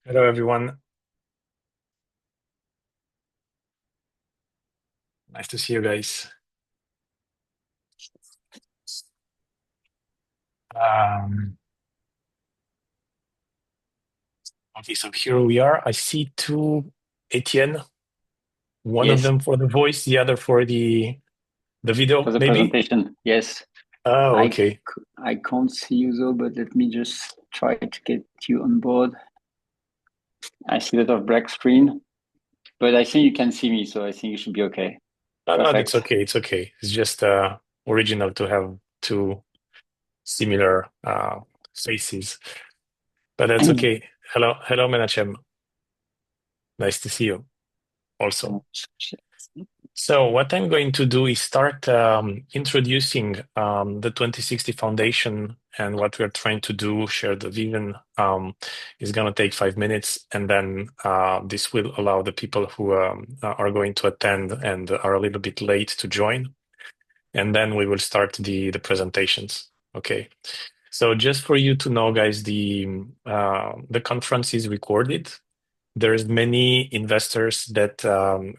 Hello, everyone. Nice to see you guys. Um, okay, so here we are. I see two Etienne, one of Yes, them for the voice, the other for the for video, the maybe? presentation. Yes, Oh, I okay. I can't see you though, but let me just try to get you on board. I see a lot of black screen, but I think you can see me, so I think you should be okay. No, no, it's Perfect. okay. It's okay. It's just original to have two similar faces, but that's okay. Hello, hello, Menachem. Nice to see you also. So what I'm going to do is start introducing the 2060 Foundation and what we're trying to do, share the vision. Is going to take 5 minutes, and then this will allow the people who are going to attend and are a little bit late to join. And then we will start the presentations. Okay. So just for you to know, guys, the conference is recorded. There's many investors that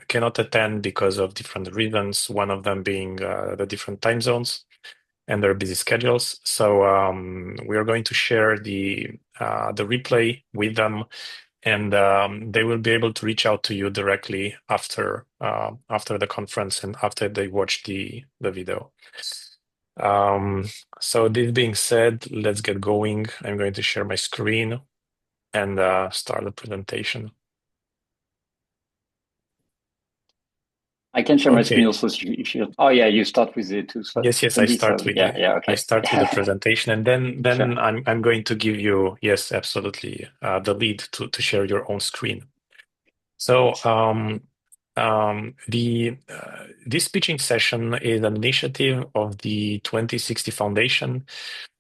cannot attend because of different reasons, one of them being the different time zones and their busy schedules. So we are going to share the replay with them, and they will be able to reach out to you directly after the conference and after they watch the video. Um, so this being said, let's get going. I'm going to share my screen and start the presentation. I can share my screen Okay. also if you. Oh yeah, you start with the two Yes, yes, I attendees. start So with yeah, the yeah, I okay. start with the presentation, and then Sure. then I'm going to give you, yes, absolutely, the lead to share your own screen. So the this pitching session is an initiative of the 2060 Foundation.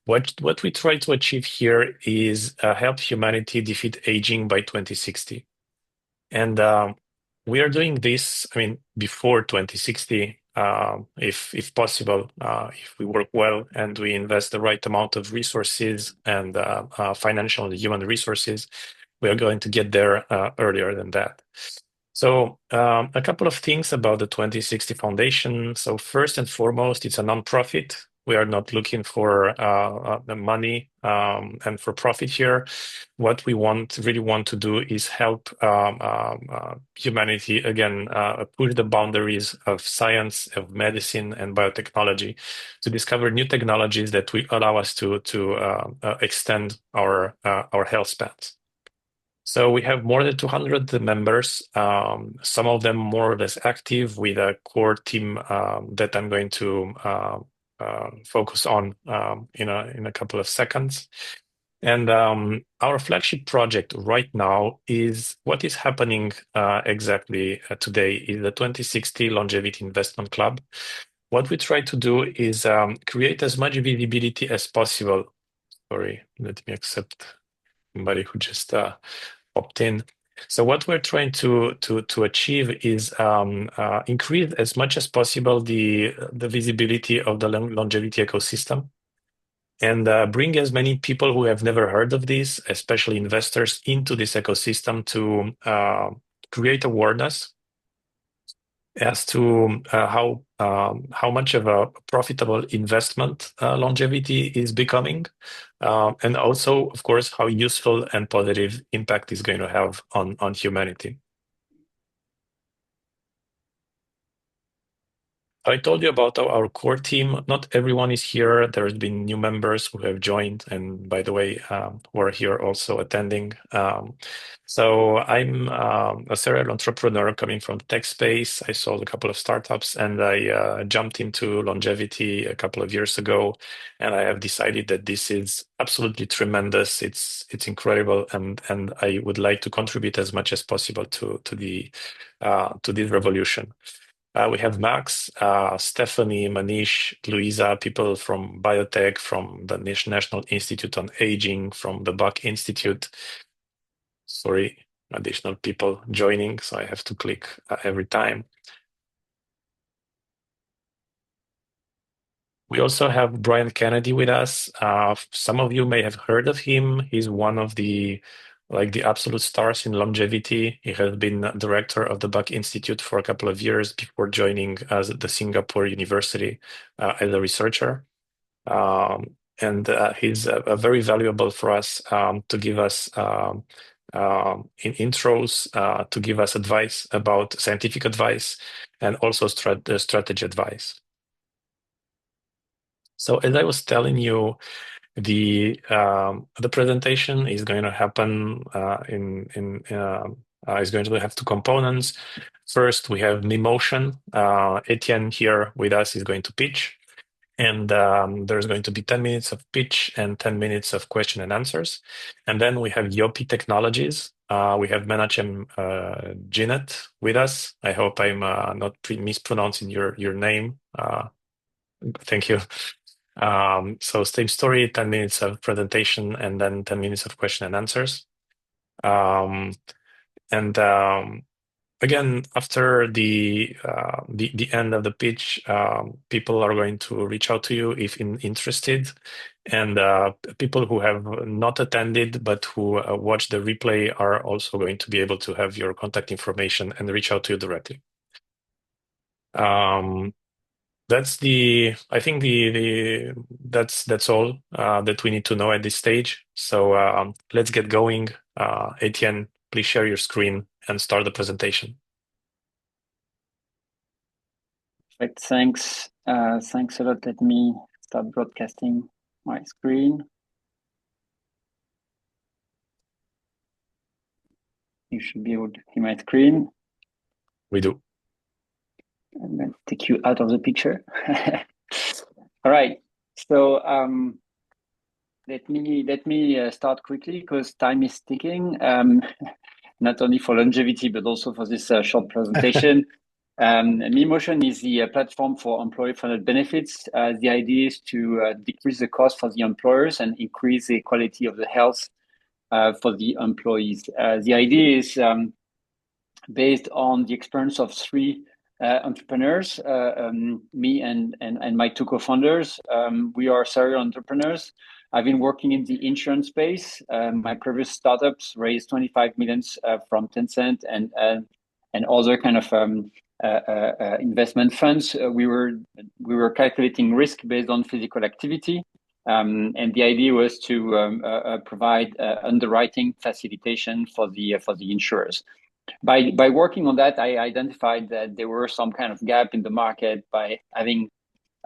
What we try to achieve here is help humanity defeat aging by 2060. And we are doing this, I mean, before 2060, if possible, if we work well and we invest the right amount of resources and financial and human resources, we are going to get there earlier than that. So, a couple of things about the 2060 Foundation. So, first and foremost, it's a nonprofit. We are not looking for the money and for profit here. What we really want to do is help humanity again push the boundaries of science, of medicine, and biotechnology to discover new technologies that will allow us to extend our health spans. So we have more than 200 members, some of them more or less active with a core team that I'm going to focus on in a couple of seconds. And our flagship project right now is what is happening exactly today is the 2060 Longevity Investment Club. What we try to do is create as much visibility as possible. Sorry, let me accept somebody who just opt in. So what we're trying to achieve is increase as much as possible the visibility of the longevity ecosystem and bring as many people who have never heard of this, especially investors, into this ecosystem to create awareness as to how much of a profitable investment longevity is becoming, and also, of course, how useful and positive impact is going to have on humanity. I told you about our core team. Not everyone is here. There's been new members who have joined, and by the way, we're here also attending. So I'm a serial entrepreneur coming from the tech space. I sold a couple of startups, and I jumped into longevity a couple of years ago. And I have decided that this is absolutely tremendous. It's incredible, and I would like to contribute as much as possible to this revolution. We have Max, Stephanie, Manish, Luisa, people from biotech, from the National Institute on Aging, from the Buck Institute. Sorry, additional people joining, so I have to click every time. We also have Brian Kennedy with us. Some of you may have heard of him. He's one of the like the absolute stars in longevity. He has been director of the Buck Institute for a couple of years before joining as the Singapore University as a researcher. And he's very valuable for us to give us in intros, to give us advice about scientific advice and also strategy advice. So as I was telling you, the presentation is going to happen is going to have two components. First, we have MeMotion. Etienne here with us is going to pitch. And there's going to be 10 minutes of pitch and 10 minutes of question and answers. And then we have Yopi Technologies. We have Menachem Jinet with us. I hope I'm not mispronouncing your name. Thank you. So same story, 10 minutes of presentation and then 10 minutes of question and answers. And again, after the end of the pitch, people are going to reach out to you if interested, and people who have not attended but who watch the replay are also going to be able to have your contact information and reach out to you directly. That's I think that's all that we need to know at this stage. So let's get going. Etienne, please share your screen and start the presentation. Right, thanks. Thanks a lot. Let me start broadcasting my screen. You should be able to see my screen. We do. I'm going to take you out of the picture. All right. So let me start quickly because time is ticking. Not only for longevity but also for this short presentation. MeMotion is the platform for employee-funded benefits. The idea is to decrease the cost for the employers and increase the quality of the health for the employees. The idea is based on the experience of three entrepreneurs, me and my two co-founders. We are serial entrepreneurs. I've been working in the insurance space. My previous startups raised 25 million from Tencent and other kind of investment funds. We were calculating risk based on physical activity. And the idea was to provide underwriting facilitation for the insurers. By working on that, I identified that there were some kind of gap in the market by having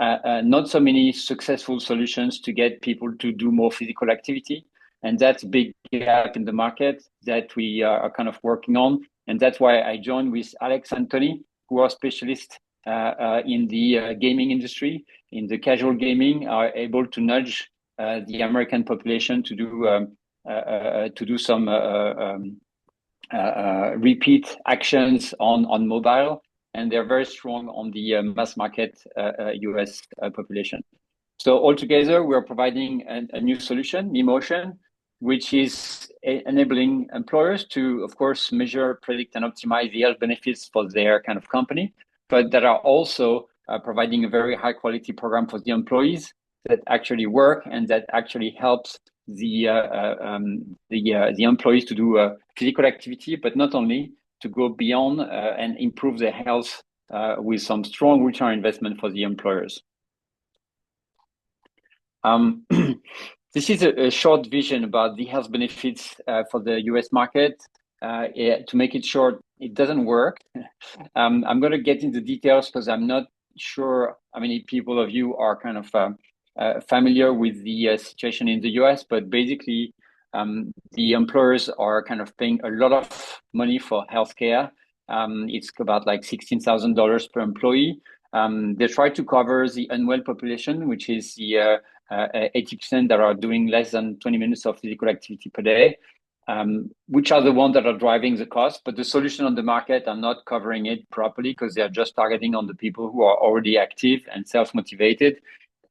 not so many successful solutions to get people to do more physical activity. And that's a big gap in the market that we are kind of working on. And that's why I joined with Alex and Tony, who are specialists in the gaming industry, in the casual gaming, are able to nudge the American population to do some repeat actions on mobile, and they're very strong on the mass market US population. So altogether, we're providing a new solution, MeMotion, which is enabling employers to, of course, measure, predict, and optimize the health benefits for their kind of company, but that are also providing a very high quality program for the employees that actually work and that actually helps the employees to do physical activity, but not only, to go beyond and improve their health with some strong return investment for the employers. This is a short vision about the health benefits for the US market. To make it short, it doesn't work. I'm going to get into details because I'm not sure how many people of you are kind of familiar with the situation in the US, but basically the employers are kind of paying a lot of money for healthcare. It's about like $16,000 per employee. They try to cover the unwell population, which is the 80% that are doing less than 20 minutes of physical activity per day, which are the ones that are driving the cost. But the solution on the market are not covering it properly because they are just targeting on the people who are already active and self-motivated,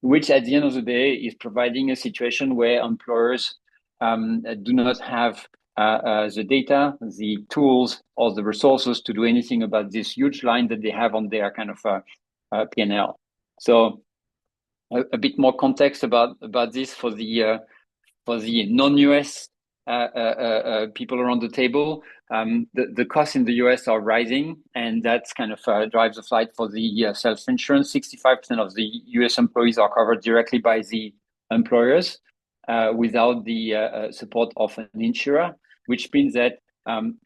which at the end of the day is providing a situation where employers do not have the data, the tools, or the resources to do anything about this huge line that they have on their kind of P&L. So a bit more context about this for the non-US people around the table. The costs in the US are rising, and that's kind of drives the fight for the self-insurance. 65% of the US employees are covered directly by the employers without the support of an insurer, which means that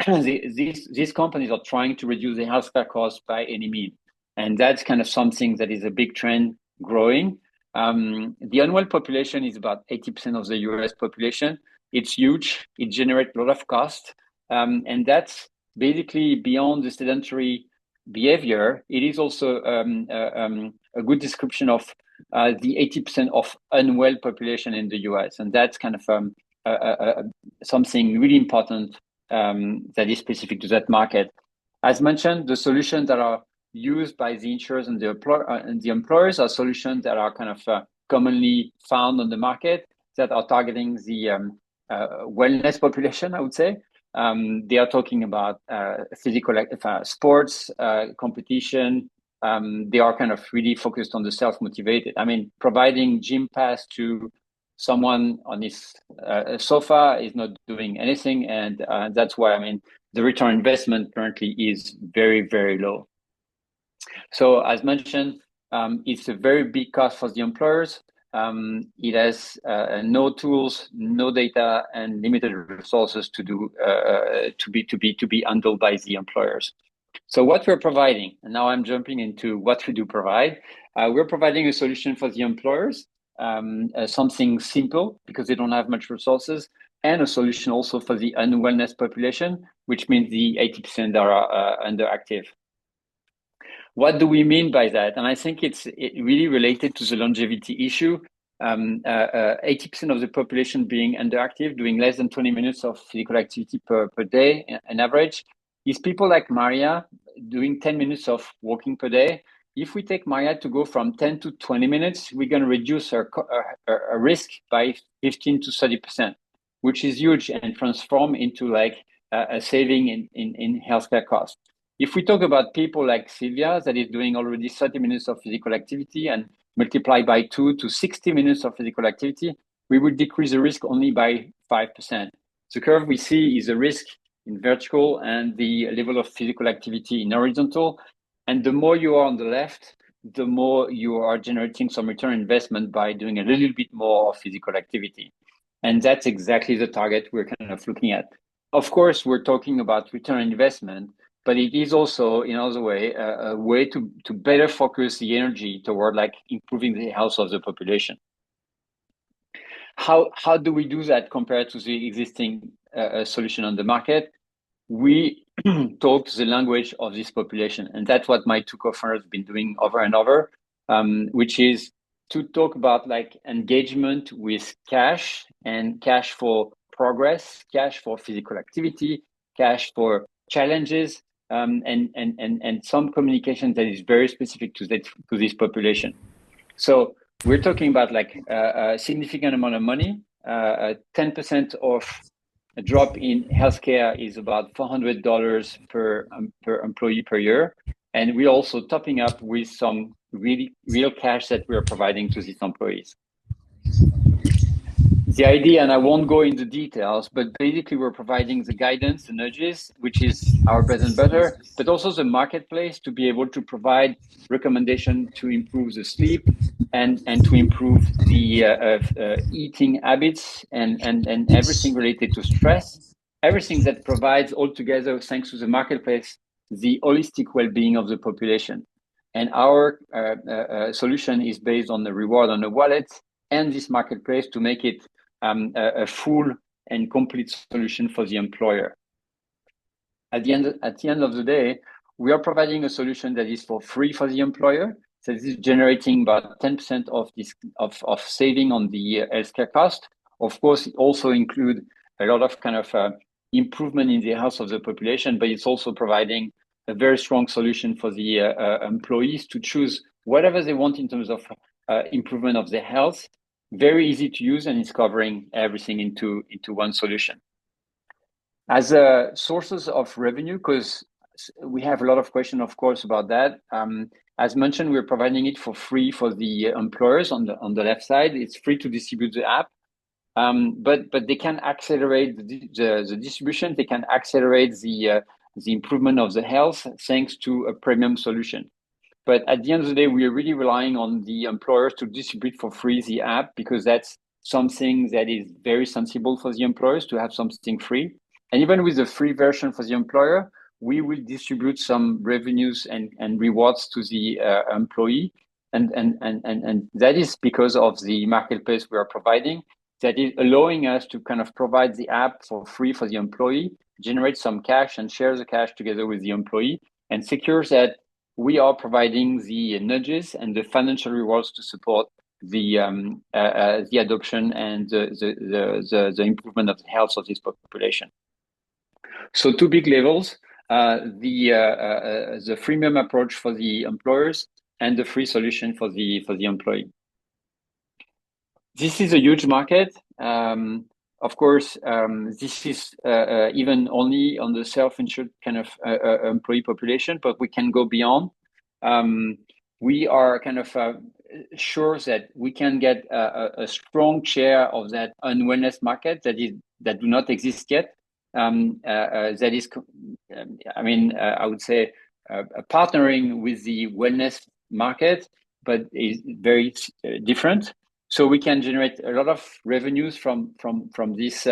these companies are trying to reduce the healthcare costs by any means. And that's kind of something that is a big trend growing. The unwell population is about 80% of the US population. It's huge. It generates a lot of cost. And that's basically beyond the sedentary behavior. It is also a good description of the 80% of unwell population in the US. And that's kind of something really important that is specific to that market. As mentioned, the solutions that are used by the insurers and the employers are solutions that are kind of commonly found on the market that are targeting the wellness population, I would say. They are talking about physical sports, competition. They are kind of really focused on the self-motivated. I mean, providing gym pass to someone on his sofa is not doing anything. And that's why, I mean, the return on investment currently is very, very low. So as mentioned, it's a very big cost for the employers. It has no tools, no data, and limited resources to do to be handled by the employers. So what we're providing, and now I'm jumping into what we do provide. We're providing a solution for the employers, something simple because they don't have much resources, and a solution also for the unwellness population, which means the 80% that are underactive. What do we mean by that? And I think it's really related to the longevity issue. 80% of the population being underactive, doing less than 20 minutes of physical activity per day, on average, is people like Maria doing 10 minutes of walking per day. If we take Maria to go from 10 to 20 minutes, we're going to reduce her risk by 15 to 30%, which is huge and transform into like a saving in healthcare costs. If we talk about people like Sylvia, that is doing already 30 minutes of physical activity and multiply by 2 to 60 minutes of physical activity, we would decrease the risk only by 5%. The curve we see is a risk in vertical and the level of physical activity in horizontal. And the more you are on the left, the more you are generating some return on investment by doing a little bit more of physical activity. And that's exactly the target we're kind of looking at. Of course, we're talking about return on investment, but it is also, in other way, a way to better focus the energy toward like improving the health of the population. How do we do that compared to the existing solution on the market? We talk the language of this population, and that's what my two co-founders have been doing over and over, which is to talk about like engagement with cash and cash for progress, cash for physical activity, cash for challenges, and some communication that is very specific to this population. So we're talking about like a significant amount of money. 10% of a drop in healthcare is about $400 per employee per year, and we're also topping up with some real cash that we are providing to these employees. The idea, and I won't go into details, but basically we're providing the guidance, the nudges, which is our bread and butter, but also the marketplace to be able to provide recommendation to improve the sleep and to improve the eating habits and everything related to stress, everything that provides altogether, thanks to the marketplace, the holistic well-being of the population. And our solution is based on the reward on the wallet and this marketplace to make it a full and complete solution for the employer. At the end of the day, we are providing a solution that is for free for the employer. So this is generating about 10% of saving on the healthcare cost. Of course, it also includes a lot of kind of improvement in the health of the population, but it's also providing a very strong solution for the employees to choose whatever they want in terms of improvement of their health. Very easy to use, and it's covering everything into one solution. As sources of revenue, because we have a lot of questions, of course, about that. As mentioned, we're providing it for free for the employers on the left side. It's free to distribute the app. But they can accelerate the distribution. They can accelerate the improvement of the health thanks to a premium solution. But at the end of the day, we are really relying on the employers to distribute for free the app, because that's something that is very sensible for the employers to have something free. And even with the free version for the employer, we will distribute some revenues and rewards to the employee. And that is because of the marketplace we are providing, that is allowing us to kind of provide the app for free for the employee, generate some cash and share the cash together with the employee, and secures that we are providing the nudges and the financial rewards to support the adoption and the improvement of the health of this population. So two big levels: the freemium approach for the employers and the free solution for the employee. This is a huge market. Of course, this is even only on the self-insured kind of employee population, but we can go beyond. We are kind of sure that we can get a strong share of that UnWellness market that do not exist yet. That is, I would say, partnering with the wellness market, but is very different. So we can generate a lot of revenues from this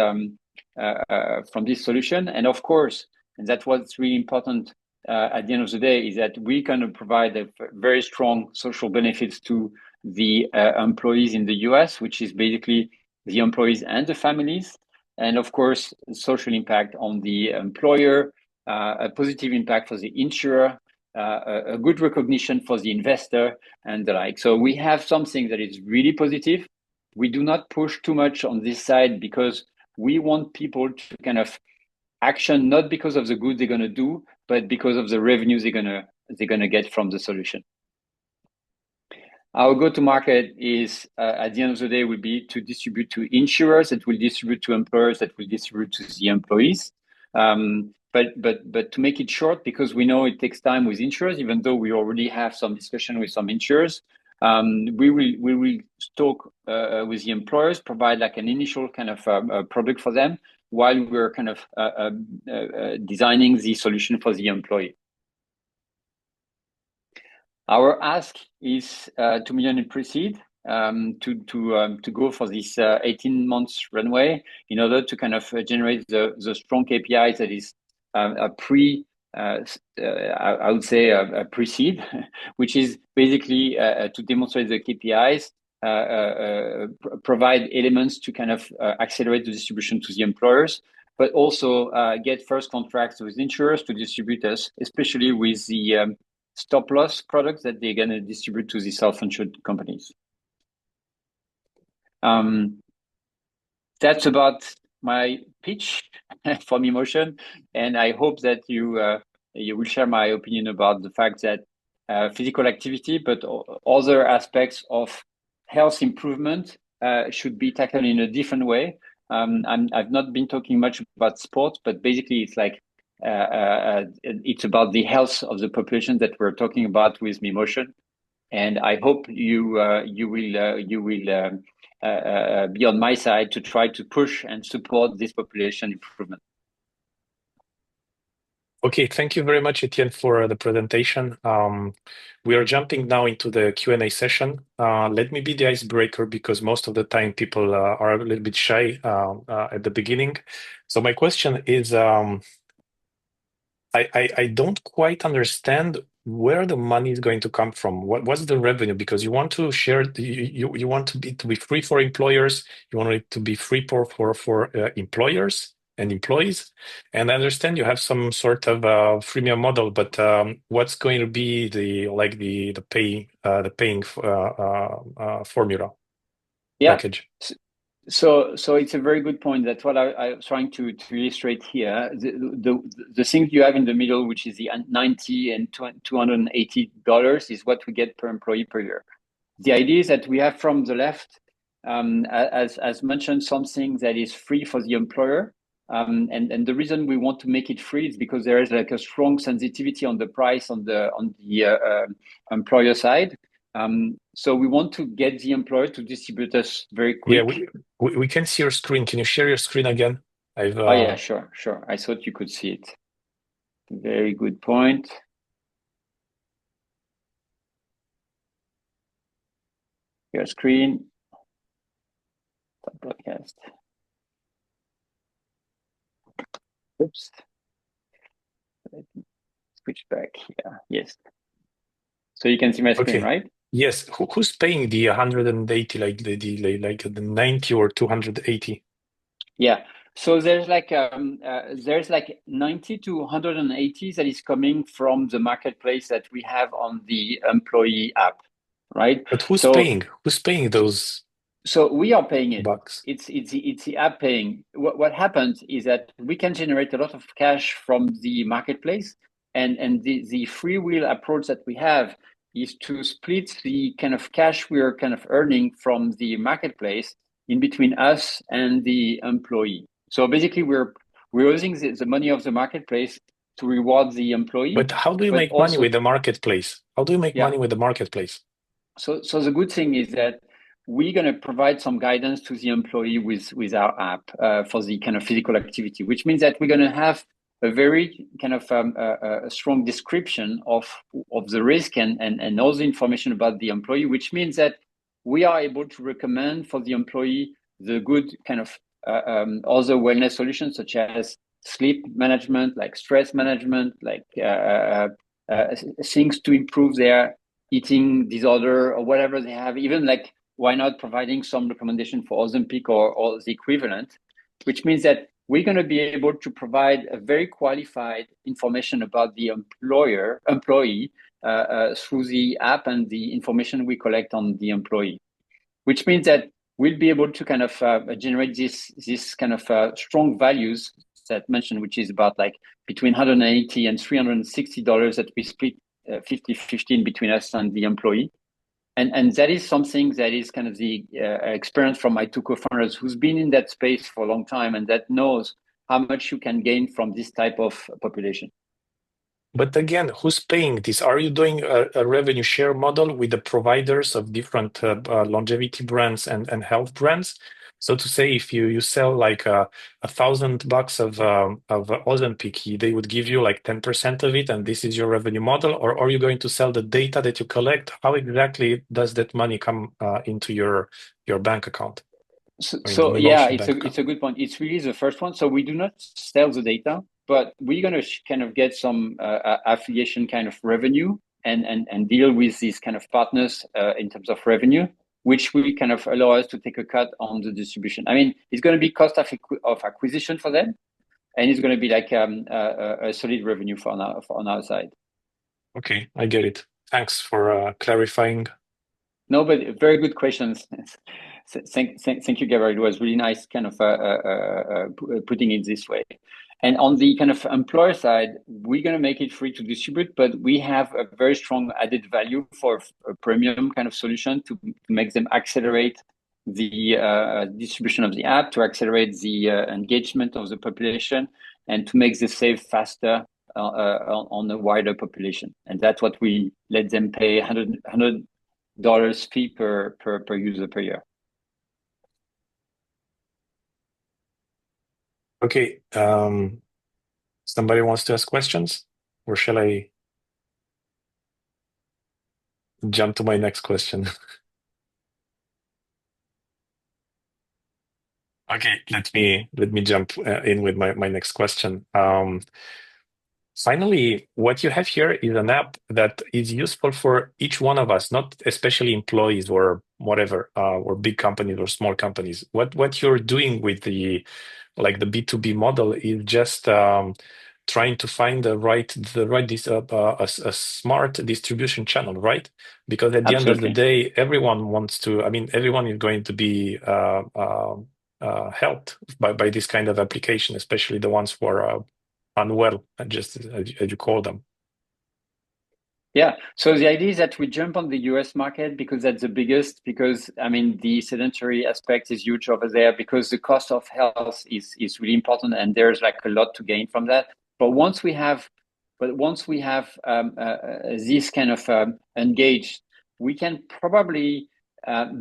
solution, and of course, and that's what's really important at the end of the day, is that we can provide a very strong social benefits to the employees in the US, which is basically the employees and the families, and of course, social impact on the employer, a positive impact for the insurer, a good recognition for the investor, and the like. So we have something that is really positive. We do not push too much on this side because we want people to kind of action, not because of the good they're going to do, but because of the revenues they're going to get from the solution. Our go-to-market is, at the end of the day, will be to distribute to insurers, that will distribute to employers, that will distribute to the employees. But to make it short, because we know it takes time with insurers, even though we already have some discussion with some insurers, we will talk with the employers, provide like an initial kind of product for them, while we're kind of designing the solution for the employee. Our ask is 2 million in pre-seed to go for this 18 months runway in order to kind of generate the strong KPIs that is a pre-seed, which is basically to demonstrate the KPIs, provide elements to kind of accelerate the distribution to the employers, but also get first contracts with insurers to distribute us, especially with the stop loss products that they're going to distribute to the self-insured companies. That's about my pitch for MeMotion, and I hope that you will share my opinion about the fact that physical activity, but other aspects of health improvement should be tackled in a different way. I've not been talking much about sports, but basically it's like it's about the health of the population that we're talking about with MeMotion, and I hope you will be on my side to try to push and support this population improvement. Okay, thank you very much, Etienne, for the presentation. We are jumping now into the Q&A session. Let me be the icebreaker, because most of the time people are a little bit shy at the beginning. So my question is, I don't quite understand where the money is going to come from. What's the revenue? Because you want to share, you want to be free for employers, you want it to be free for employers and employees. And I understand you have some sort of freemium model, but what's going to be the paying formula package? So it's a very good point. That's what I was trying to illustrate here. The thing you have in the middle, which is the $90 and $280, is what we get per employee per year. The idea is that we have from the left, as mentioned, something that is free for the employer. And the reason we want to make it free is because there is like a strong sensitivity on the price on the employer side. So we want to get the employer to distribute us very Yeah, quick. we can see your screen. Can you share your screen again? Oh yeah, sure. I thought you could see it. Very good point. Your screen. Stop broadcast. Oops. Let me switch back here. Yes. So you can see my screen, Okay. right? Yes. Who's paying the 180, like the 90 or 280? Yeah. So there's like 90 to 180 that is coming from the marketplace that we have on the employee app, right? But who's So paying? Who's paying those so we are paying it. bucks? It's the app paying. What happens is that we can generate a lot of cash from the marketplace, and the free will approach that we have is to split the kind of cash we're kind of earning from the marketplace in between us and the employee. So basically, we're using the money of the marketplace to reward the employee, But how do you but make money also, with the marketplace? How do you make yeah. money with the marketplace? So the good thing is that we're going to provide some guidance to the employee with our app for the kind of physical activity, which means that we're going to have a very kind of a strong description of the risk and all the information about the employee, which means that we are able to recommend for the employee the good kind of other wellness solutions, such as sleep management, like stress management, like things to improve their eating disorder or whatever they have, even like why not providing some recommendation for Ozempic or the equivalent, which means that we're going to be able to provide a very qualified information about the employee through the app and the information we collect on the employee, which means that we'll be able to kind of generate this kind of strong values that mentioned, which is about like between 180 and $360 that we split 50-15 between us and the employee. And that is something that is kind of the experience from my two co-founders who's been in that space for a long time and that knows how much you can gain from this type of population. But again, who's paying this? Are you doing a revenue share model with the providers of different longevity brands and health brands? So to say, if you sell like $1,000 of Ozempic, they would give you like 10% of it, and this is your revenue model, or are you going to sell the data that you collect? How exactly does that money come into your bank account? I mean, the So yeah, MeMotion bank it's account. a good point. It's really the first one. So we do not sell the data, but we're going to kind of get some affiliation kind of revenue and deal with these kind of partners in terms of revenue, which will kind of allow us to take a cut on the distribution. I mean, it's going to be cost of acquisition for them, and it's going to be like a solid revenue for on our side. Okay, I get it. Thanks for clarifying. No, but very good questions. Thank you, Gabriel. It was really nice kind of putting it this way. And on the kind of employer side, we're going to make it free to distribute, but we have a very strong added value for a premium kind of solution to make them accelerate the distribution of the app, to accelerate the engagement of the population, and to make the save faster on a wider population. And that's what we let them pay $100 fee per user per year. Okay. Somebody wants to ask questions, or shall I jump to my next question? Okay, let me jump in with my next question. Finally, what you have here is an app that is useful for each one of us, not especially employees or whatever, or big companies or small companies. What you're doing with the B2B model is just trying to find a smart distribution channel, right? Because at the end of the Absolutely. day, everyone wants to. I mean, everyone is going to be helped by this kind of application, especially the ones who are unwell, just as you call them. Yeah. So the idea is that we jump on the US market because that's the biggest, because I mean, the sedentary aspect is huge over there because the cost of health is really important and there's like a lot to gain from that. But once we have this kind of engaged we can probably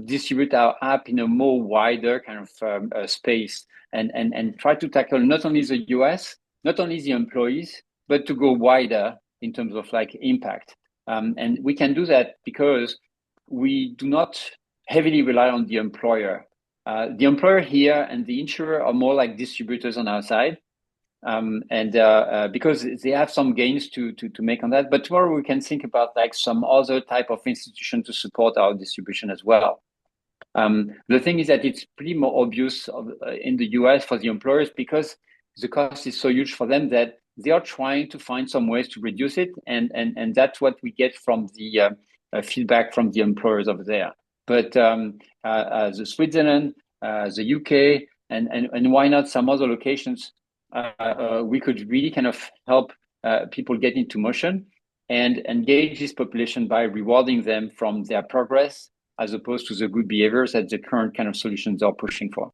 distribute our app in a more wider kind of space and try to tackle not only the US, not only the employees, but to go wider in terms of like impact. And we can do that because we do not heavily rely on the employer. The employer here and the insurer are more like distributors on our side. Because they have some gains to make on that. But tomorrow we can think about like some other type of institution to support our distribution as well. The thing is that it's pretty more obvious in the US for the employers because the cost is so huge for them that they are trying to find some ways to reduce it. And that's what we get from the feedback from the employers over there. But the Switzerland, the UK, and why not some other locations, we could really kind of help people get into motion and engage this population by rewarding them from their progress as opposed to the good behaviors that the current kind of solutions are pushing for.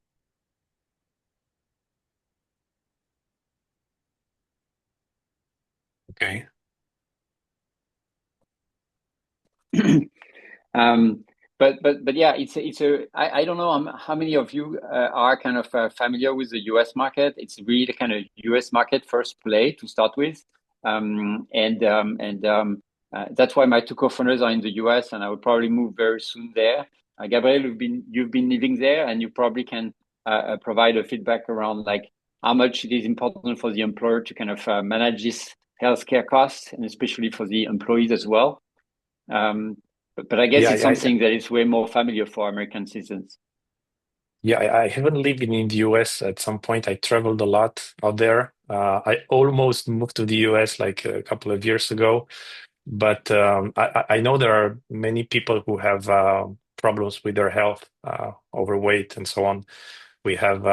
Okay. But yeah, I don't know how many of you are kind of familiar with the US market. It's really the kind of US market first play to start with. That's why my two co-founders are in the US, and I will probably move very soon there. Gabriel, you've been living there, and you probably can provide a feedback around like how much it is important for the employer to kind of manage this healthcare costs, and especially for the employees as well. But I guess Yeah, it's something that is way more familiar for American citizens. yeah, I haven't lived in the US. At some point, I traveled a lot out there. I almost moved to the US like a couple of years ago, but I know there are many people who have problems with their health, overweight, and so on. We have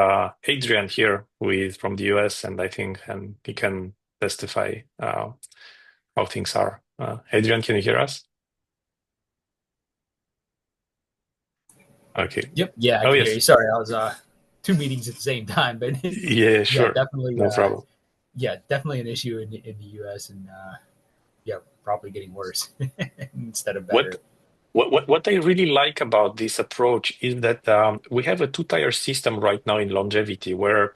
Adrian here, who is from the US, and I think and he can testify how things are. Adrian, can you hear us? Okay. Yep. Yeah, I Oh, can hear you. yes. Sorry, I was two meetings at the same time, but Yeah, yeah, sure. definitely. No problem. Yeah, definitely an issue in the U.S. and yeah, probably getting worse instead of What better. what I really like about this approach is that we have a two-tier system right now in longevity where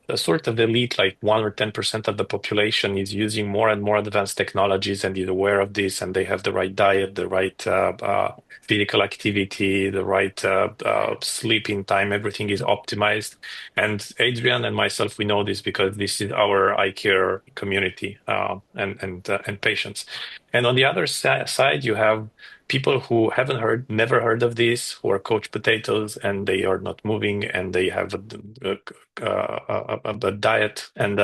a sort of elite, like 1 or 10% of the population, is using more and more advanced technologies and is aware of this, and they have the right diet, the right physical activity, the right sleeping time. Everything is optimized. And Adrian and myself, we know this because this is our eye care community and patients. And on the other side, you have people who haven't never heard of this, who are coach potatoes, and they are not moving, and they have a diet. And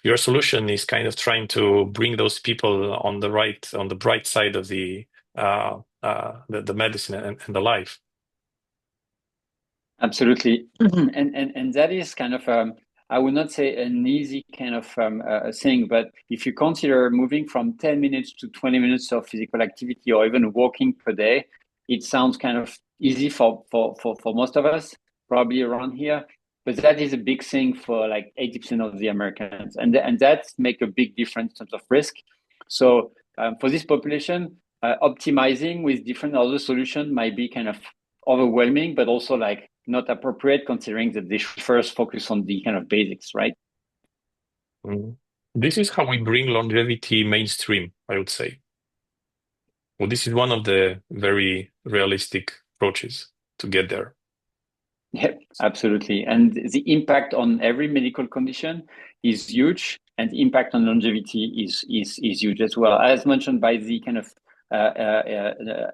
your solution is kind of trying to bring those people on the bright side of the medicine and the life. Absolutely, and that is kind of I would not say an easy kind of thing, but if you consider moving from 10 minutes to 20 minutes of physical activity or even walking per day, it sounds kind of easy for most of us, probably around here. But that is a big thing for like 80% of the Americans, and that make a big difference in terms of risk. So for this population, optimizing with different other solutions might be kind of overwhelming, but also like not appropriate considering that they should first focus on the kind of basics, right? Mhm. This is how we bring longevity mainstream, I would say. Well, this is one of the very realistic approaches to get there. Yeah, absolutely. And the impact on every medical condition is huge, and the impact on longevity is huge as well. As mentioned by the kind of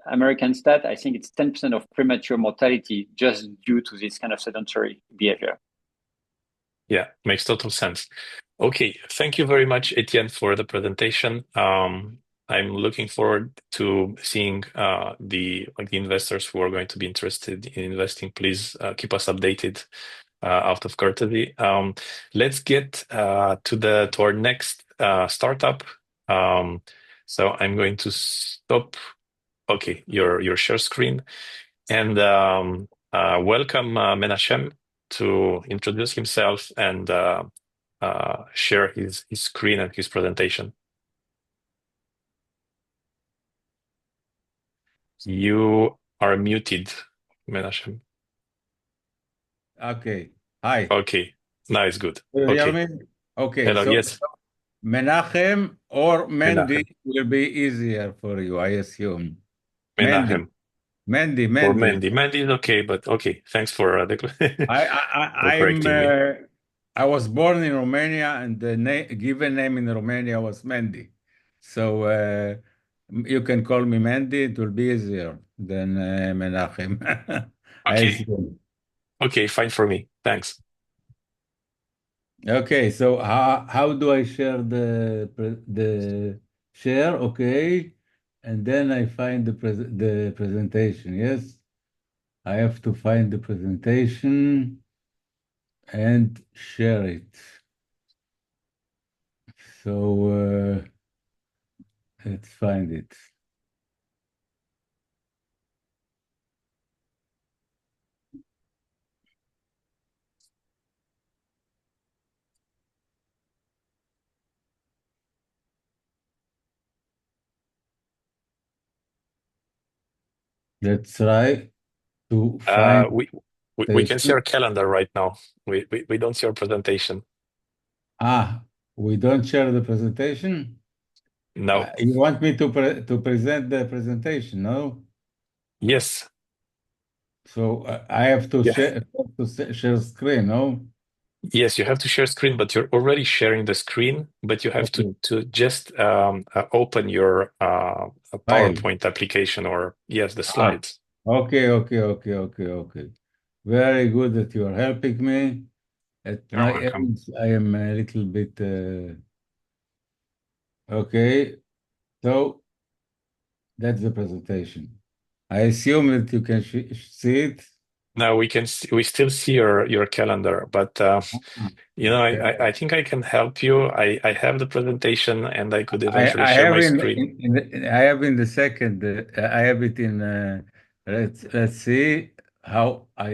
American stat, I think it's 10% of premature mortality just due to this kind of sedentary behavior. Yeah, makes total sense. Okay, thank you very much, Etienne, for the presentation. I'm looking forward to seeing the investors who are going to be interested in investing. Please keep us updated out of courtesy. Let's get to our next startup. So I'm going to stop. Okay, your share screen and welcome Menachem to introduce himself and share his screen and his presentation. You are muted, Menachem. Okay. Hi. Okay, now it's good. Do you hear Okay. me? Okay. Hello, So yes, Menachem or Mendy Menachem. will be easier for you, I assume. Mendy. Menachem. Mendy. Or Mendy. Mandy. Mandy is okay, but okay. Thanks for for I'm correcting me. I was born in Romania, and the given name in Romania was Mendy. So you can call me Mendy. It will be easier than Menachem. I Okay. assume. Okay, fine for me. Thanks. Okay, so how do I share the share? Okay, and then I find the presentation. Yes, I have to find the presentation and share it. So let's find it. Let's try to Uh, find we we can see our presentation. calendar right now. We don't see our presentation. We don't share the presentation. No. You want me to present the presentation? No. Yes. So I have to Yeah. share screen. No. Yes, you have to share screen, but you're already sharing the screen, but you have Okay. to just open your File. PowerPoint application or yes, the Ah, slides. okay. Very good that you are helping me. At You're my welcome. age, I am a little bit okay. So that's the presentation. I assume that you can see it. Now we still see your calendar, but Ah, you know, okay. I think I can help you. I have the presentation and I could eventually I share have my screen. I have in the second. I have it in. Let's see how I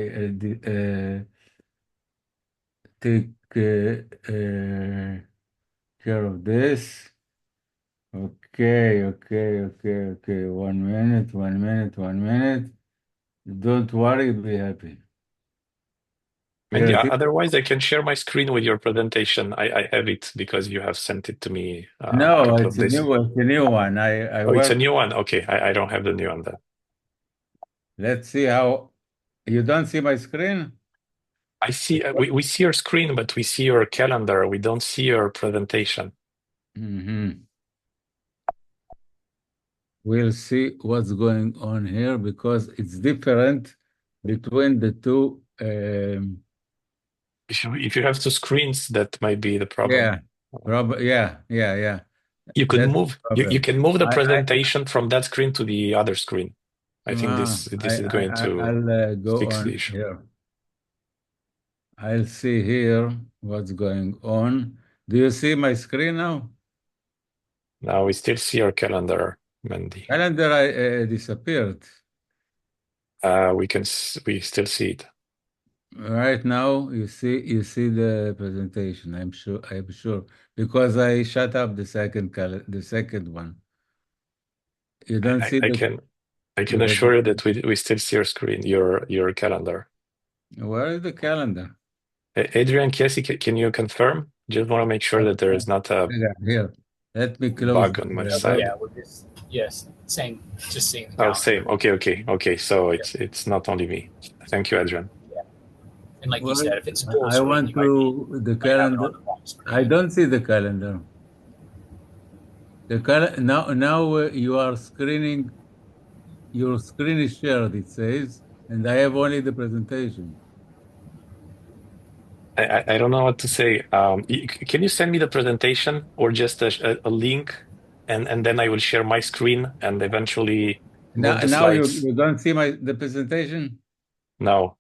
take care of this. Okay. 1 minute. Don't worry, be happy. And Here yeah, it is. otherwise I can share my screen with your presentation. I have it because you have sent it to me a No, couple of days ago. it's a new one. I Oh, it's a work. new one. Okay, I don't have the new one then. Let's see how you don't see my screen. I see we see your screen, but we see your calendar. We don't see your presentation. Mhm. We'll see what's going on here because it's different between the two. If you have two screens, that might be the problem. Yeah, yeah. You could That's the move you problem. can move the I presentation from that screen to the other screen. I think this is going to I'll go fix the on issue. here. I'll see here what's going on. Do you see my screen now? Now we still see our calendar, Mandy. Calendar disappeared. We still see it. Right now, you see the presentation. I'm sure because I shut up the second one. You don't see I the can assure you that we still see your screen, your calendar. Where is the calendar? Adrian, Kiesi, can you confirm? Just want to make sure that there is not a Yeah, here. Let me close bug on my Yeah, side. we're just same, just seeing the Oh, calendar. same. Okay. So Yeah. it's not only me. Thank you, Adrian. Yeah. And like you Well, said, if it's full I screen, want you might the have it calendar. on the wrong I screen. don't see the calendar. Now you are screening. Your screen is shared. It says, and I have only the presentation. I don't know what to say. Can you send me the presentation or just a link, and then I will share my screen and eventually move the Now slides. you don't see the presentation. No,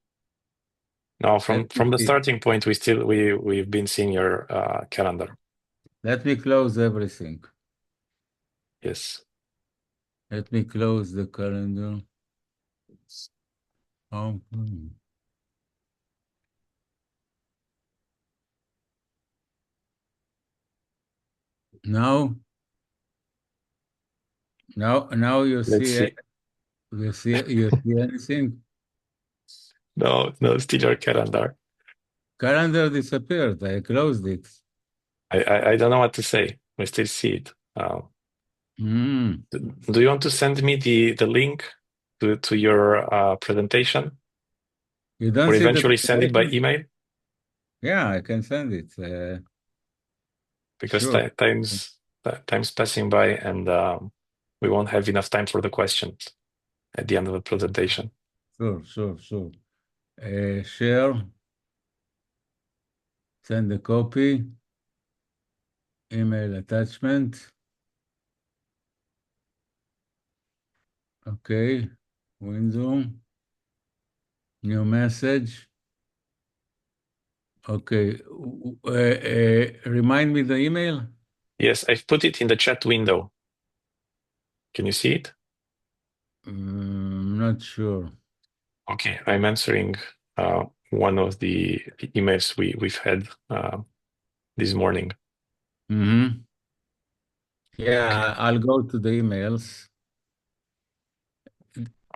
no. Let me From the see. starting point, we've been seeing your calendar. Let me close everything. Yes. Let me close the calendar. Oh, now you Let's see see. You see anything? No, no, still your calendar. Calendar disappeared. I closed it. I don't know what to say. I still see it. Mm. Do you want to send me the link to your presentation, You don't or see the eventually send it by presentation? email? Yeah, I can send it. Because Sure, time's passing by, and we won't have enough time for the questions at the end of the presentation. sure. Share, send a copy, email attachment. Okay, window, new message. Okay, remind me the email. Yes, I've put it in the chat window. Can you see it? Not sure. Okay, I'm answering one of the emails we've had this morning. Mm-hmm. Yeah, Okay, I'll go to the emails.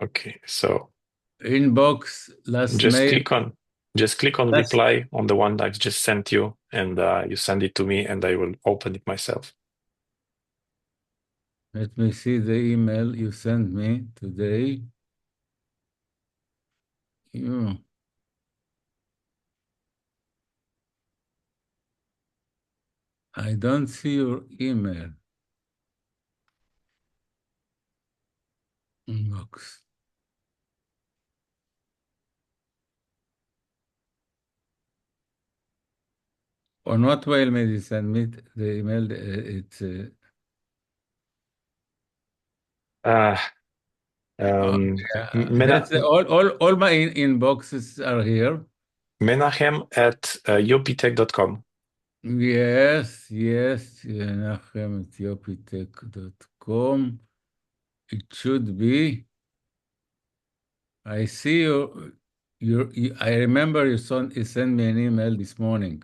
okay. So Inbox, last just mail. click on Last, reply on the one I've just sent you, and you send it to me, and I will open it myself. let me see the email you sent me today. You, I don't see your email. Inbox. On what mail may you send me the email? It's Uh, okay. um, That's all my inboxes are here. Menahem at yopitech.com. Yes, Menachem at yopitech.com. It should be. I see I remember you sent me an email this morning.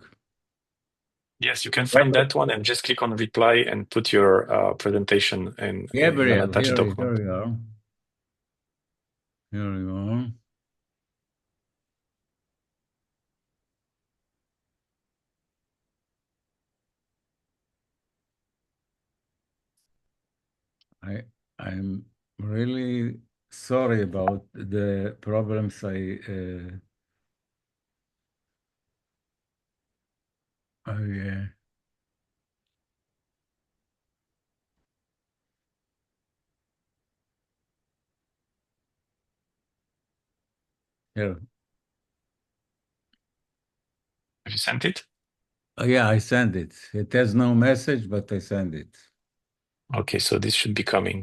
Yes, you can find that one and just click on reply and put your presentation in an Gabriel, attached here document. you are. Here you are. I'm really sorry about the problems I here. Have you sent it? Oh, yeah, I sent it. It has no message, but I sent it. Okay, so this should be coming.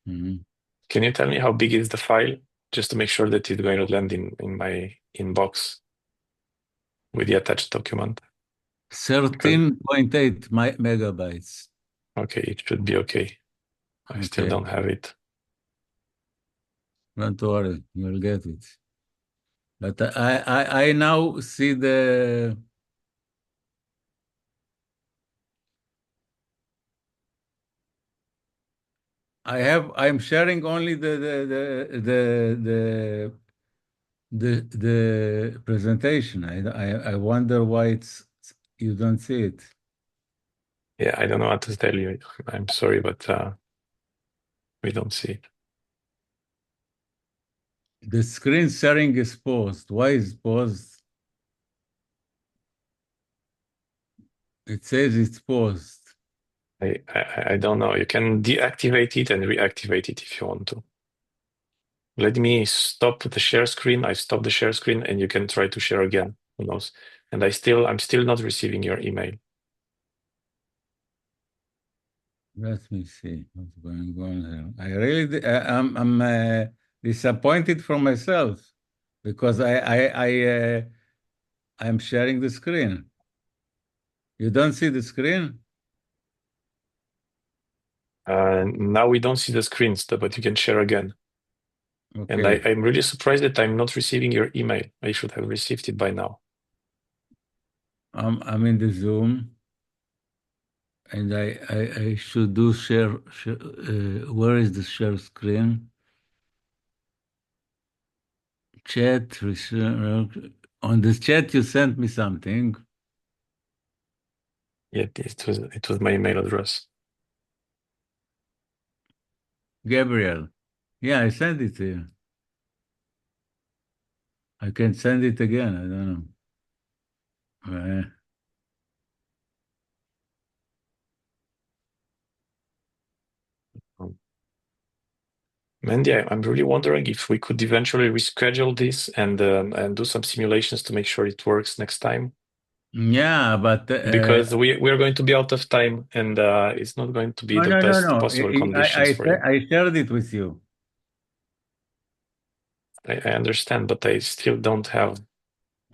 Mhm. Can you tell me how big is the file, just to make sure that it's going to land in my inbox with the attached document? 13.8 megabytes. Okay, it should be okay. I still Okay, don't have it. don't worry, you'll get it. But I now see I'm sharing only the presentation. I wonder why you don't see it. Yeah, I don't know what to tell you. I'm sorry, but we don't see it. The screen sharing is paused. Why is paused? It says it's paused. I don't know. You can deactivate it and reactivate it if you want to. Let me stop the share screen. I stopped the share screen, and you can try to share again. Who knows? And I'm still not receiving your email. Let me see what's going on here. I really, I'm disappointed for myself because I'm sharing the screen. You don't see the screen? Now we don't see the screens, but you can share again. And Okay. I'm really surprised that I'm not receiving your email. I should have received it by now. I'm in the Zoom, and I should do share. Where is the share screen? Chat, on this chat, you sent me something. Yeah, it was my email address. Gabriel. Yeah, I sent it to you. I can send it again. I don't know. Mandy, I'm really wondering if we could eventually reschedule this and do some simulations to make sure it works next time. Yeah, but Because we're going to be out of time, and it's not going to be no, the no, no, best no. possible conditions for you. I shared it with you. I understand, but I still don't have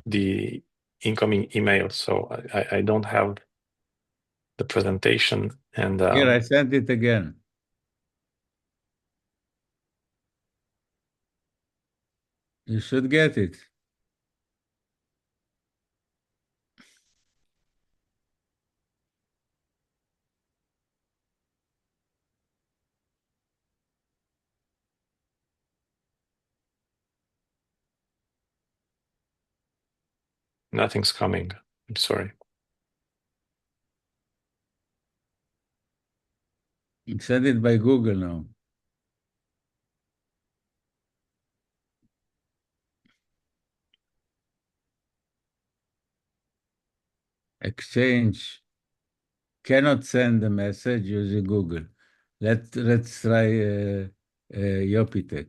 the incoming email, so I don't have the presentation. And Here, I sent it again. You should get it. nothing's coming. I'm sorry. Send it by Google now. Exchange. Cannot send a message using Google. Let's try Yopi Tech.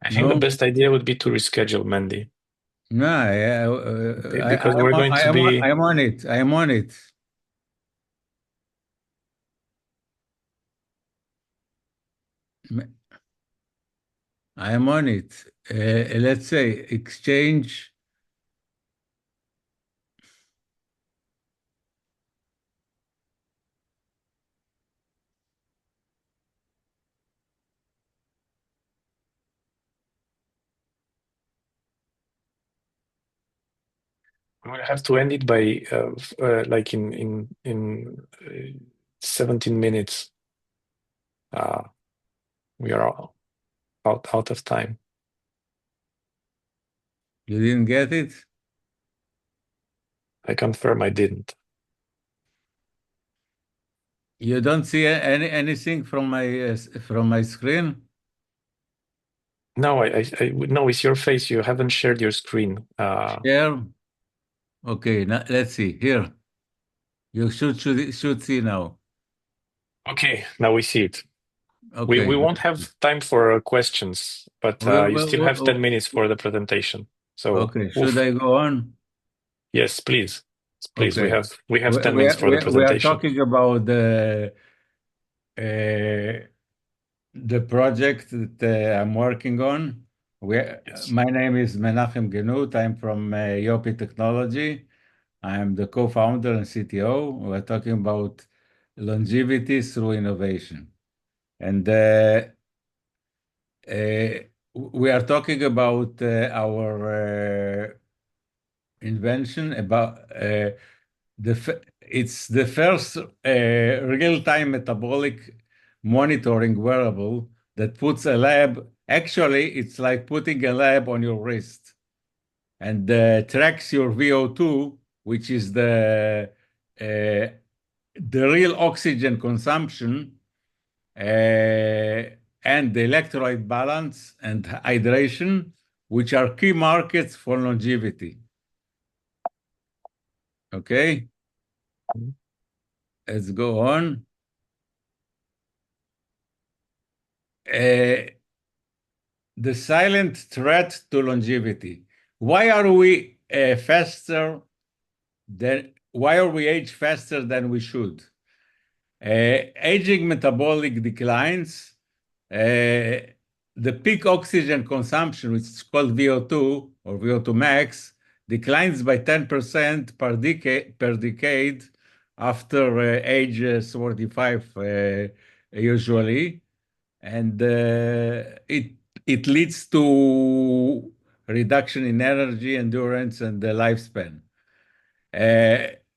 I think the No, best idea would be to reschedule, Mandy, no, because we're going to be. I am on it. I am on it. I am on it. Let's say exchange. We'll have to end it by like in 17 minutes. We are out of time. You didn't get it? I confirm I didn't. You don't see anything from my screen? No, no, it's your face. You haven't shared your screen. Share. Okay, now let's see. Here. You should see now. Okay, now we see it. Okay. We won't have time for questions, but you still have 10 minutes for the presentation. So, okay, should I go on? yes, please. Please, Okay. we have 10 minutes for the We are presentation. talking about the project that I'm working on. Yes. My name is Menachem Genut. I'm from Yopi Technology. I am the co-founder and CTO. We're talking about longevity through innovation. And we are talking about our invention about it's the first real-time metabolic monitoring wearable that puts a lab. Actually, it's like putting a lab on your wrist and tracks your VO2, which is uh, the real oxygen consumption and the electrolyte balance and hydration, which are key markets for longevity. Okay, let's go on. The silent threat to longevity. Why are we why are we age faster than we should? Aging metabolic declines. The peak oxygen consumption, which is called VO2 or VO2 max, declines by 10% per decade after age 45 usually. And it leads to reduction in energy, endurance, and the lifespan.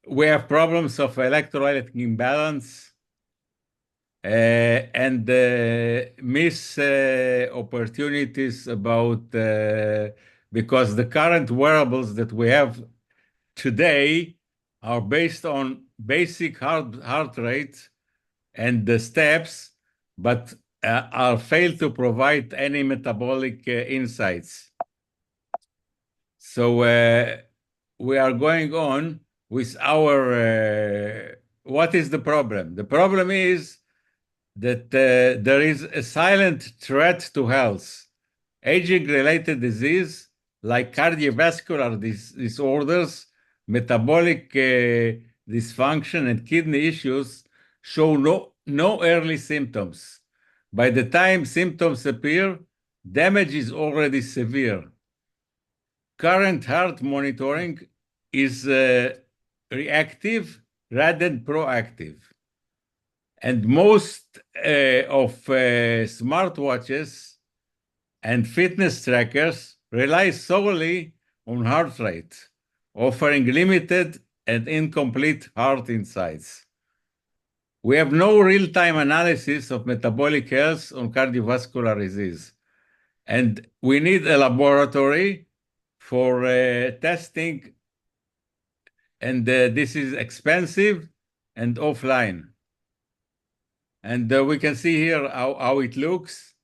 We have problems of electrolyte imbalance. and miss opportunities about because the current wearables that we have today are based on basic heart rate and the steps, but are failed to provide any metabolic insights. So we are going on with our, what is the problem? The problem is that there is a silent threat to health. Aging-related disease like cardiovascular disorders, metabolic dysfunction, and kidney issues show no early symptoms. By the time symptoms appear, damage is already severe. Current heart monitoring is reactive rather than proactive. And most of smartwatches and fitness trackers rely solely on heart rate, offering limited and incomplete heart insights. We have no real-time analysis of metabolic health on cardiovascular disease, and we need a laboratory for testing, and this is expensive and offline. And we can see here how it looks.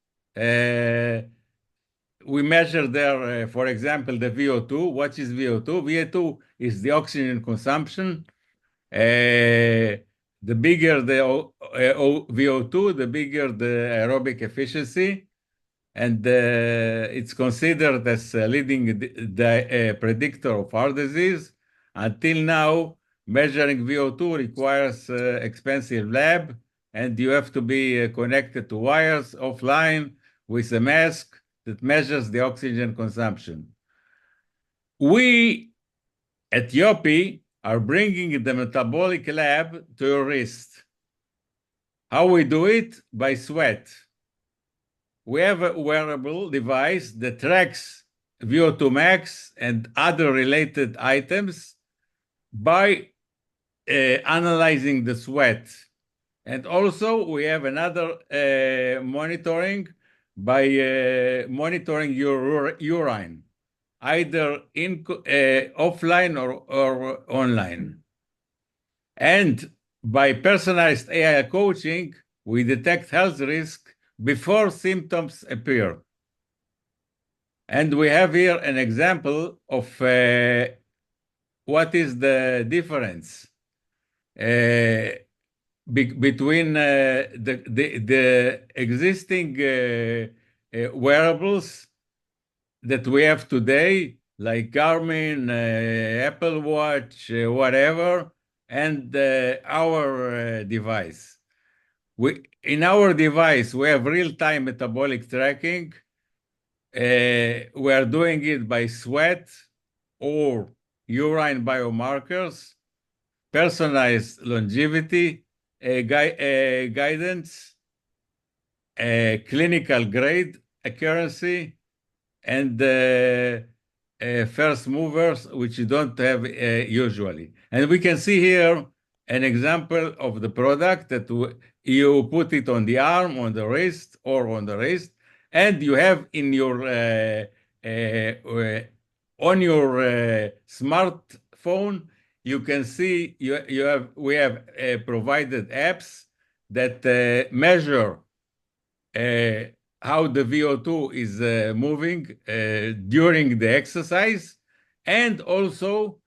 We measure there, for example, the VO2. What is VO2? VO2 is the oxygen consumption. The bigger the VO2, the bigger the aerobic efficiency. And it's considered as a leading predictor of heart disease. Until now, measuring VO2 requires expensive lab, and you have to be connected to wires offline with a mask that measures the oxygen consumption. We at Yopi are bringing the metabolic lab to your wrist. How we do it? By sweat. We have a wearable device that tracks VO2 max and other related items by analyzing the sweat. And also we have another monitoring by monitoring your urine, either offline or online. And by personalized AI coaching, we detect health risk before symptoms appear. And we have here an example of what is the difference between the existing wearables that we have today, like Garmin, Apple Watch, whatever, and our device. In our device, we have real-time metabolic tracking. We are doing it by sweat or urine biomarkers, personalized longevity guidance, clinical grade accuracy, and first movers, which you don't have usually. And we can see here an example of the product that you put it on the arm, on the wrist, or on the wrist, and you have in your on your smartphone. You can see we have provided apps that measure how the VO2 is moving during the exercise, and also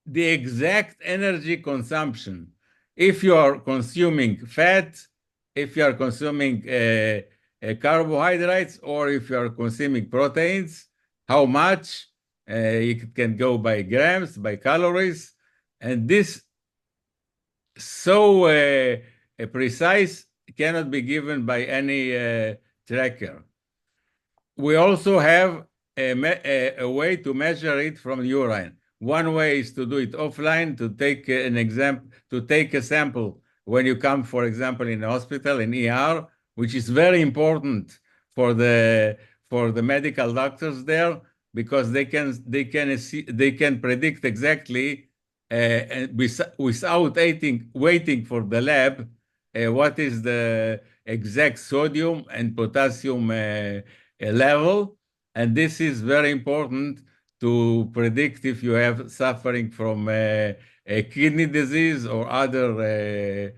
the exact energy consumption. If you are consuming fat, if you are consuming carbohydrates, or if you are consuming proteins, how much. It can go by grams, by calories, and this so precise cannot be given by any tracker. We also have a way to measure it from urine. One way is to do it offline, to take an example, to take a sample when you come, for example, in a hospital, in ER, which is very important for the medical doctors there, because they can predict exactly without waiting for the lab what is the exact sodium and potassium level. And this is very important to predict if you have suffering from a kidney disease or other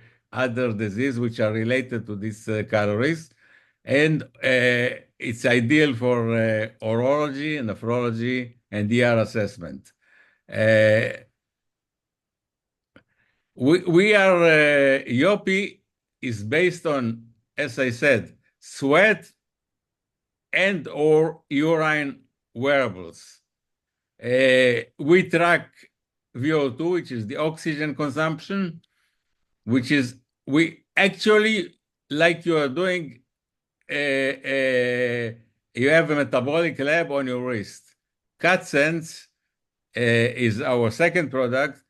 disease which are related to these calories. And it's ideal for urology, nephrology, and ER assessment. We are, Yopi is based on, as I said, sweat and or urine wearables. We track VO2, which is the oxygen consumption, which is, we actually, like you are doing, you have a metabolic lab on your wrist. CutSense is our second product.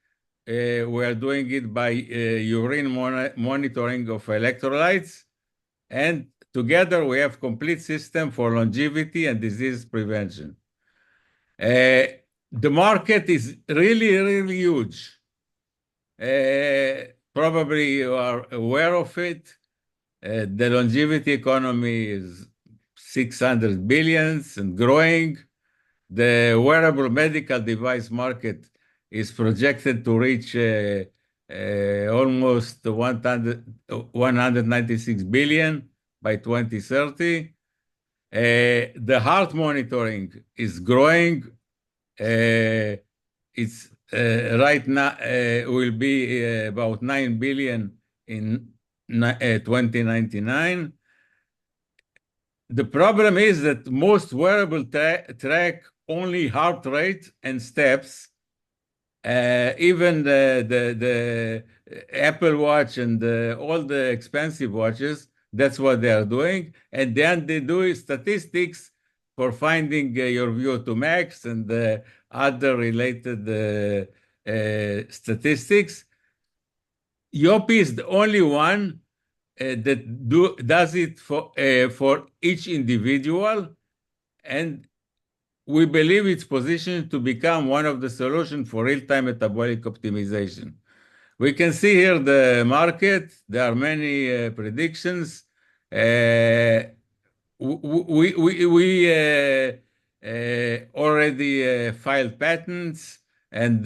We are doing it by urine monitoring of electrolytes. And together we have complete system for longevity and disease prevention. The market is really, really huge. Probably you are aware of it. The longevity economy is 600 billions and growing. The wearable medical device market is projected to reach almost 196 billion by 2030. The heart monitoring is growing. It's right now will be about 9 billion in 2099. The problem is that most wearable track only heart rate and steps. Even the Apple Watch and all the expensive watches, that's what they are doing. And then they do statistics for finding your VO2 max and other related statistics. Yopi is the only one that does it for each individual, and we believe it's positioned to become one of the solutions for real-time metabolic optimization. We can see here the market. There are many predictions. We already filed patents and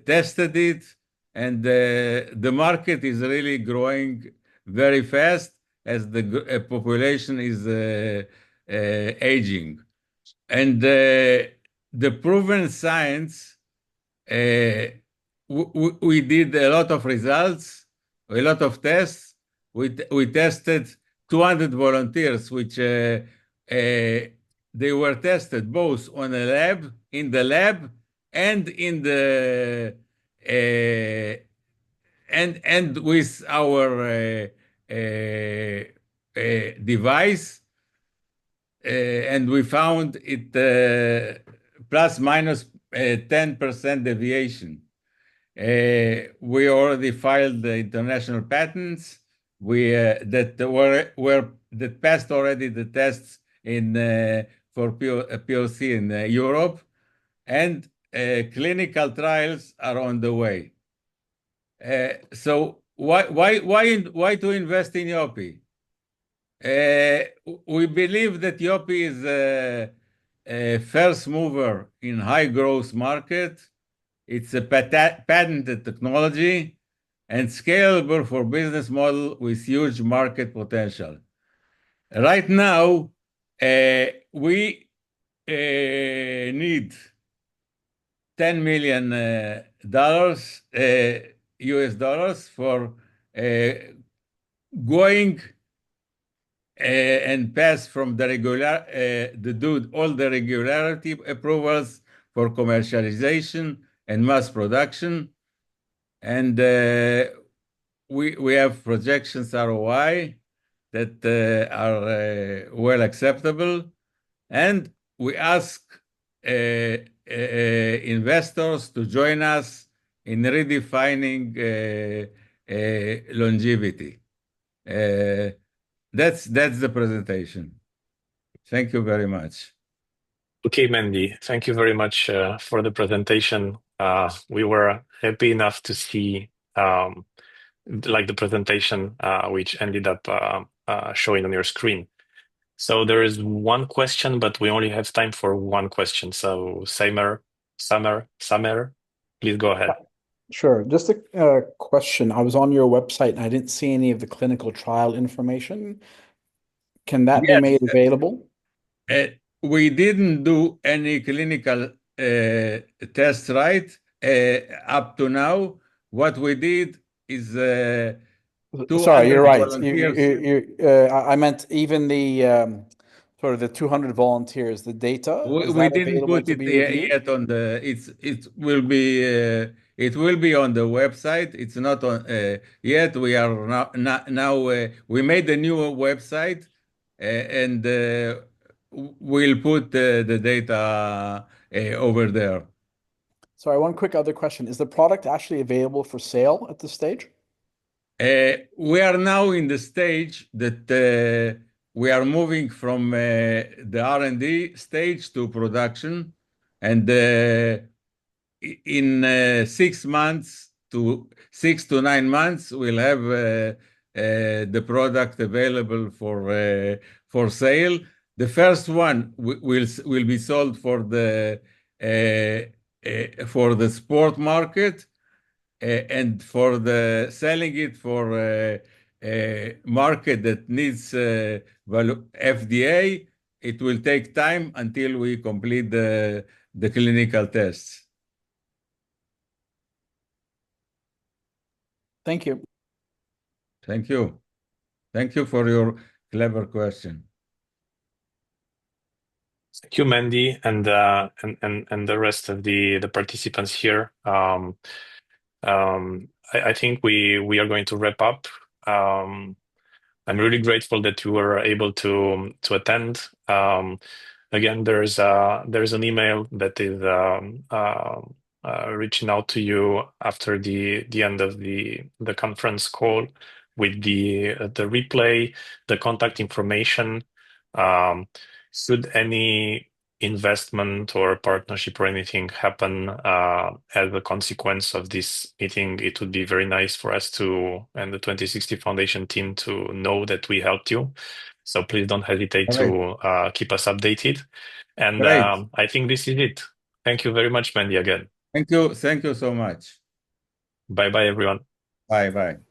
tested it, and the market is really growing very fast as the population is aging. And the proven science, we did a lot of results, a lot of tests. We tested 200 volunteers, which they were tested both in the lab, and in the and with our device, and we found it plus minus 10% deviation. We already filed the international patents. That passed already the tests for POC in Europe, and clinical trials are on the way. So why to invest in Yopi? We believe that Yopi is a first mover in high growth market. It's a patented technology and scalable for business model with huge market potential. Right now, we need $10 million US dollars for going and pass from the all the regularity approvals for commercialization and mass production. And we have projections ROI that are well acceptable. And we ask investors to join us in redefining longevity. That's the presentation. Thank you very much. Okay, Mandy, thank you very much for the presentation. We were happy enough to see like the presentation which ended up showing on your screen. So there is one question, but we only have time for one question. So Samer, please go ahead. Sure. Just a question. I was on your website and I didn't see any of the clinical trial information. Can that be Yes. made available? We didn't do any clinical tests, right? Up to now, what we did is Sorry, 200 you're right. volunteers. I meant even the sort of the 200 volunteers, the data, is We that didn't available put to it be reviewed? yet on the. It will be on the website. It's not on yet. We are now we made a new website and we'll put the data over there. Sorry, one quick other question. Is the product actually available for sale at this stage? We are now in the stage that we are moving from the R&D stage to production, and in 6 to 9 months, we'll have the product available for sale. The first one will be sold for the sport market. And for the selling it for a market that needs FDA, it will take time until we complete the clinical tests. Thank you. Thank you. Thank you for your clever question. Thank you, Mandy, and the rest of the participants here. I think we are going to wrap up. I'm really grateful that you were able to attend. Again, there's an email that is reaching out to you after the end of the conference call with the replay, the contact information. Should any investment or partnership or anything happen as a consequence of this meeting, it would be very nice for us to, and the 2060 Foundation team, to know that we helped you. So please don't hesitate to keep us updated. And I think this is it. Thank you very much, Mandy, again. Thank you. Thank you so much. Bye-bye, everyone. Bye-bye.